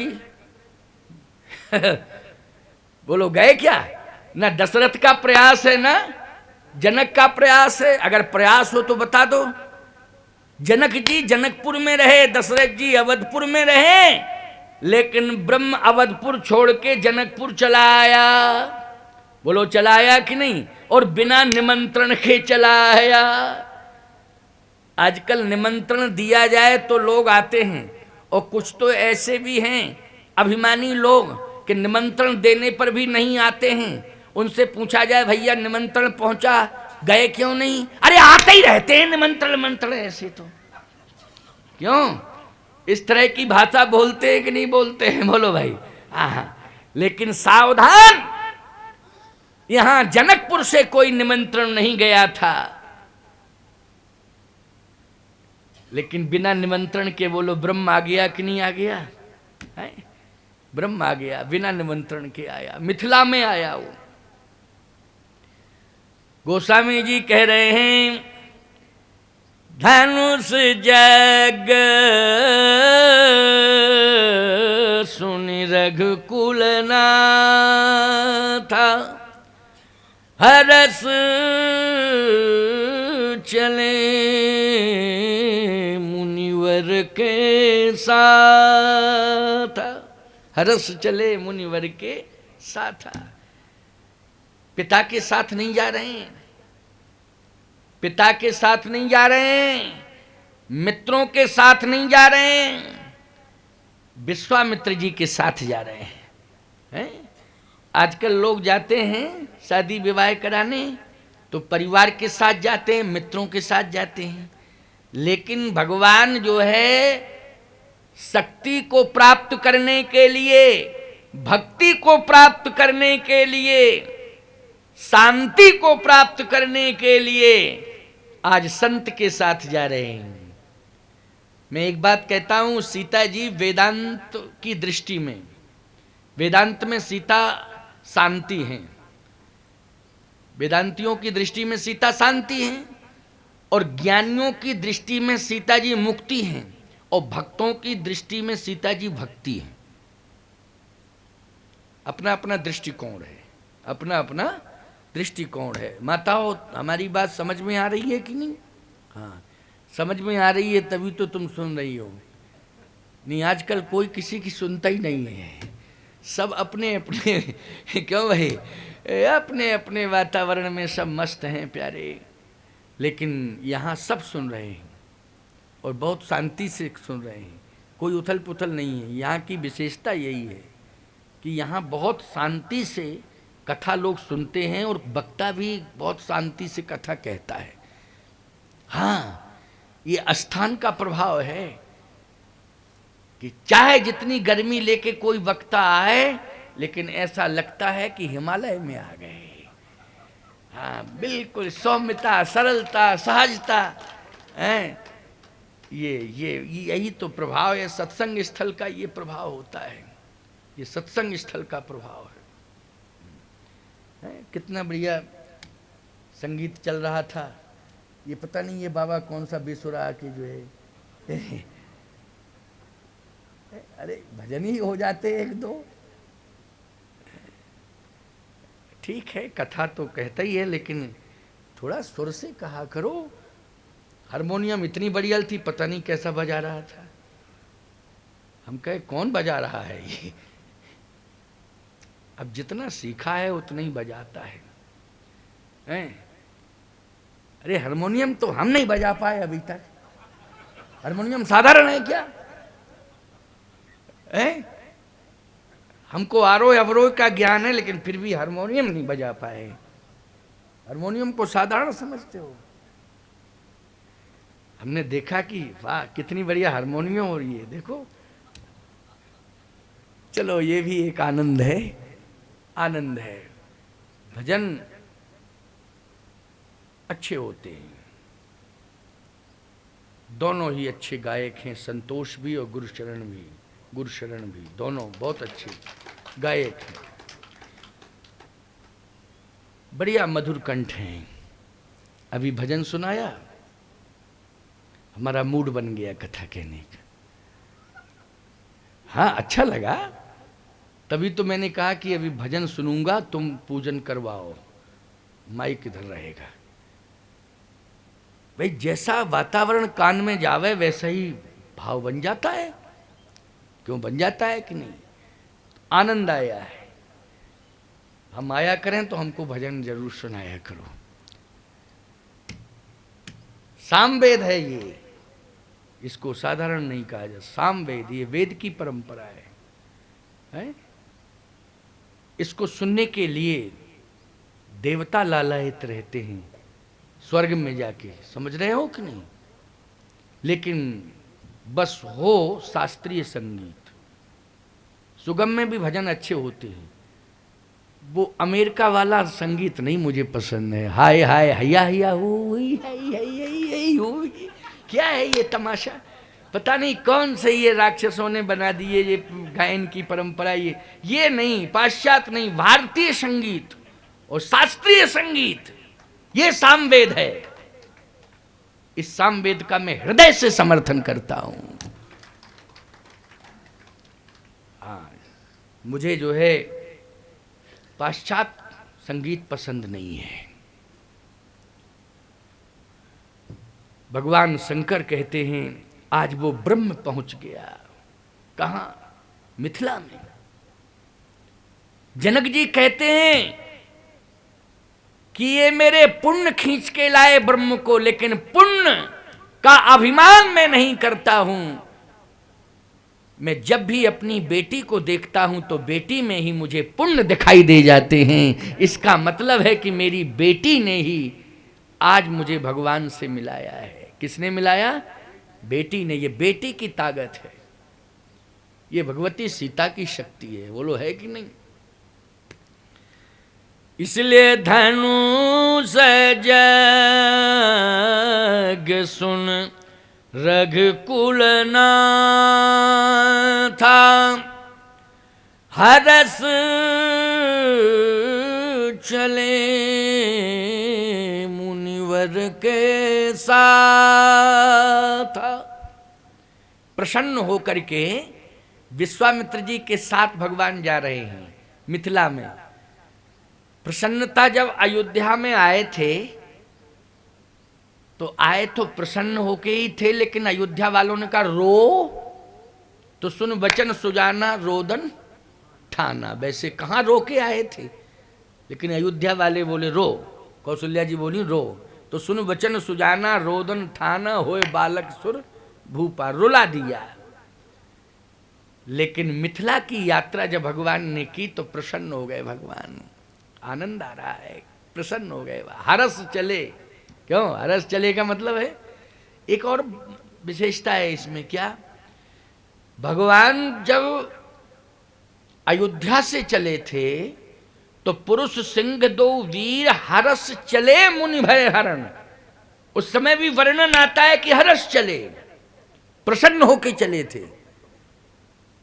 जी बोलो गए क्या? ना दशरथ का प्रयास है ना जनक का प्रयास है। अगर प्रयास हो तो बता दो। जनक जी जनकपुर में रहे, दशरथ जी अवधपुर में रहे, लेकिन ब्रह्म अवधपुर छोड़ के जनकपुर चला आया। बोलो चला आया कि नहीं? और बिना निमंत्रण के चला आया। आजकल निमंत्रण दिया जाए तो लोग आते हैं, और कुछ तो ऐसे भी हैं अभिमानी लोग कि निमंत्रण देने पर भी नहीं आते हैं। उनसे पूछा जाए भैया निमंत्रण पहुंचा, गए क्यों नहीं? अरे आते ही रहते हैं निमंत्रण मंत्रण ऐसे। तो क्यों इस तरह की भाषा बोलते हैं कि नहीं बोलते हैं? बोलो भाई। हाँ, लेकिन सावधान, यहां जनकपुर से कोई निमंत्रण नहीं गया था, लेकिन बिना निमंत्रण के बोलो ब्रह्म आ गया कि नहीं आ गया है? ब्रह्म आ गया, बिना निमंत्रण के आया, मिथिला में आया वो। गोस्वामी जी कह रहे हैं धनुष जग सुनि रघुकुल नाथा, हरस चले मुनिवर के साथ। हरस चले मुनिवर के साथ। पिता के साथ नहीं जा रहे हैं, पिता के साथ नहीं जा रहे हैं, मित्रों के साथ नहीं जा रहे हैं, विश्वामित्र जी के साथ जा रहे हैं। आजकल लोग जाते हैं शादी विवाह कराने तो परिवार के साथ जाते हैं, मित्रों के साथ जाते हैं, लेकिन भगवान जो है शक्ति को प्राप्त करने के लिए, भक्ति को प्राप्त करने के लिए, शांति को प्राप्त करने के लिए आज संत के साथ जा रहे हैं। मैं एक बात कहता हूं, सीता जी वेदांत की दृष्टि में, वेदांत में सीता शांति है, वेदांतियों की दृष्टि में सीता शांति है, और ज्ञानियों की दृष्टि में सीता जी मुक्ति हैं, और भक्तों की दृष्टि में सीता जी भक्ति है। अपना अपना दृष्टिकोण है, अपना अपना दृष्टिकोण है। माताओं, हमारी बात समझ में आ रही है कि नहीं? हाँ, समझ में आ रही है तभी तो तुम सुन रही हो। नहीं, आजकल कोई किसी की सुनता ही नहीं है, सब अपने अपने क्यों भाई, अपने अपने वातावरण में सब मस्त हैं प्यारे। लेकिन यहाँ सब सुन रहे हैं और बहुत शांति से सुन रहे हैं, कोई उथल पुथल नहीं है। यहाँ की विशेषता यही है कि यहाँ बहुत शांति से कथा लोग सुनते हैं, और वक्ता भी बहुत शांति से कथा कहता है। हाँ, ये अस्थान का प्रभाव है कि चाहे जितनी गर्मी लेके कोई वक्ता आए, लेकिन ऐसा लगता है कि हिमालय में आ गए। हाँ, बिल्कुल सौम्यता, सरलता, सहजता है। यही तो प्रभाव है सत्संग स्थल का, ये प्रभाव होता है, ये सत्संग स्थल का प्रभाव है। कितना बढ़िया संगीत चल रहा था। ये पता नहीं ये बाबा कौन सा बेसुरा आके जो है अरे भजन ही हो जाते एक दो। ठीक है, कथा तो कहता ही है, लेकिन थोड़ा सुर से कहा करो। हारमोनियम इतनी बढ़िया थी, पता नहीं कैसा बजा रहा था। हम कहे कौन बजा रहा है ये? अब जितना सीखा है उतना ही बजाता है, हैं? अरे हारमोनियम तो हम नहीं बजा पाए अभी तक। हारमोनियम साधारण है क्या? हमको आरोह अवरोह का ज्ञान है, लेकिन फिर भी हारमोनियम नहीं बजा पाए। हारमोनियम को साधारण समझते हो? हमने देखा कि वाह कितनी बढ़िया हारमोनियम हो रही है, देखो। चलो, ये भी एक आनंद है, आनंद है। भजन अच्छे होते हैं, दोनों ही अच्छे गायक हैं, संतोष भी और गुरुशरण भी, गुरुशरण भी, दोनों बहुत अच्छे गायक हैं, बढ़िया मधुर कंठ हैं। अभी भजन सुनाया, हमारा मूड बन गया कथा कहने का। हाँ अच्छा लगा, तभी तो मैंने कहा कि अभी भजन सुनूंगा, तुम पूजन करवाओ, माइक इधर रहेगा। भाई जैसा वातावरण कान में जावे वैसा ही भाव बन जाता है, क्यों बन जाता है कि नहीं? आनंद आया है, हम आया करें तो हमको भजन जरूर सुनाया करो। सामवेद है ये, इसको साधारण नहीं कहा जाए, सामवेद, ये वेद की परंपरा है? इसको सुनने के लिए देवता लालायित रहते हैं स्वर्ग में जाके, समझ रहे हो कि नहीं? लेकिन बस हो शास्त्रीय संगीत, सुगम में भी भजन अच्छे होते हैं, वो अमेरिका वाला संगीत नहीं मुझे पसंद है। हाय हाय हैया हैया हुई हुई, क्या है ये तमाशा? पता नहीं कौन से ये राक्षसों ने बना दिए ये गायन की परंपरा। ये नहीं, पाश्चात्य नहीं, भारतीय संगीत और शास्त्रीय संगीत, ये सामवेद है। इस सामवेद का मैं हृदय से समर्थन करता हूं। मुझे जो है पाश्चात्य संगीत पसंद नहीं है। भगवान शंकर कहते हैं आज वो ब्रह्म पहुंच गया। कहां? मिथिला में। जनक जी कहते हैं कि ये मेरे पुण्य खींच के लाए ब्रह्म को, लेकिन पुण्य का अभिमान मैं नहीं करता हूं। मैं जब भी अपनी बेटी को देखता हूं तो बेटी में ही मुझे पुण्य दिखाई दे जाते हैं। इसका मतलब है कि मेरी बेटी ने ही आज मुझे भगवान से मिलाया है। किसने मिलाया? बेटी ने। ये बेटी की ताकत है, ये भगवती सीता की शक्ति है। बोलो है कि नहीं? इसलिए धनुष जग सुन रघुकुल नाथा, हरस चले मुनिवर के साथ। प्रसन्न होकर के विश्वामित्र जी के साथ भगवान जा रहे हैं मिथिला में। प्रसन्नता, जब अयोध्या में आए थे तो आए तो प्रसन्न होके ही थे, लेकिन अयोध्या वालों ने कहा रो तो सुन वचन सुजाना रोदन ठाना। वैसे कहाँ रो के आए थे, लेकिन अयोध्या वाले बोले रो। कौशल्या जी बोली रो तो सुन वचन सुजाना रोदन ठाना, होए बालक सुर भूपा, रुला दिया। लेकिन मिथिला की यात्रा जब भगवान ने की तो प्रसन्न हो गए भगवान। आनंद आ रहा है, प्रसन्न हो गए, हरस चले। क्यों हरस चले का मतलब है? एक और विशेषता है इसमें। क्या? भगवान जब अयोध्या से चले थे तो पुरुष सिंह दो वीर हरस चले मुनि भय हरण। उस समय भी वर्णन आता है कि हरस चले, प्रसन्न होके चले थे।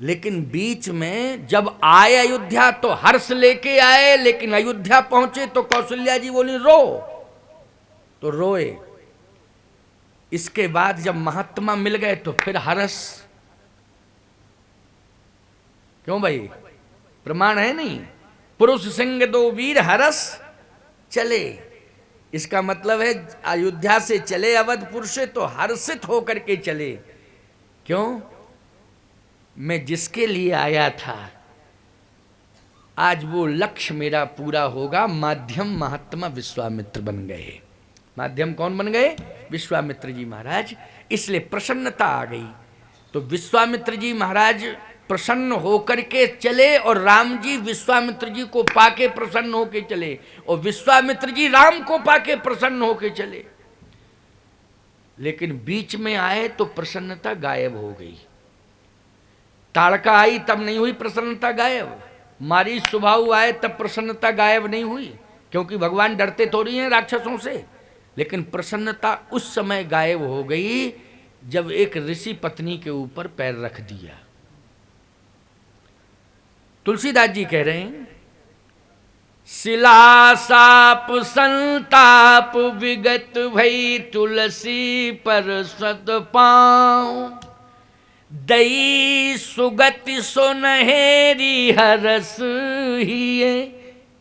लेकिन बीच में जब आए अयोध्या तो हर्ष लेके आए, लेकिन अयोध्या पहुंचे तो कौशल्या जी बोली रो तो रोए। इसके बाद जब महात्मा मिल गए तो फिर हरस। क्यों भाई? प्रमाण है नहीं? पुरुष सिंह दो वीर हरस चले, इसका मतलब है अयोध्या से चले अवधपुर से तो हर्षित होकर के चले। क्यों? मैं जिसके लिए आया था आज वो लक्ष्य मेरा पूरा होगा। माध्यम महात्मा विश्वामित्र बन गए। माध्यम कौन बन गए? विश्वामित्र जी महाराज। इसलिए प्रसन्नता आ गई। तो विश्वामित्र जी महाराज प्रसन्न होकर के चले और राम जी विश्वामित्र जी को पाके प्रसन्न होके चले, और विश्वामित्र जी राम को पाके प्रसन्न होके चले। लेकिन बीच में आए तो प्रसन्नता गायब हो गई। ताड़का आई तब नहीं हुई प्रसन्नता गायब। मारी सुबाहु आए तब प्रसन्नता गायब नहीं हुई, क्योंकि भगवान डरते थोड़ी हैं राक्षसों से। लेकिन प्रसन्नता उस समय गायब हो गई जब एक ऋषि पत्नी के ऊपर पैर रख दिया। तुलसीदास जी कह रहे हैं शिला साप संताप विगत भई तुलसी पर सत पाँव, दई सुगति सुनहेरी हरस हिये,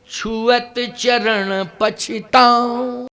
छुअत चरण पछिताऊं।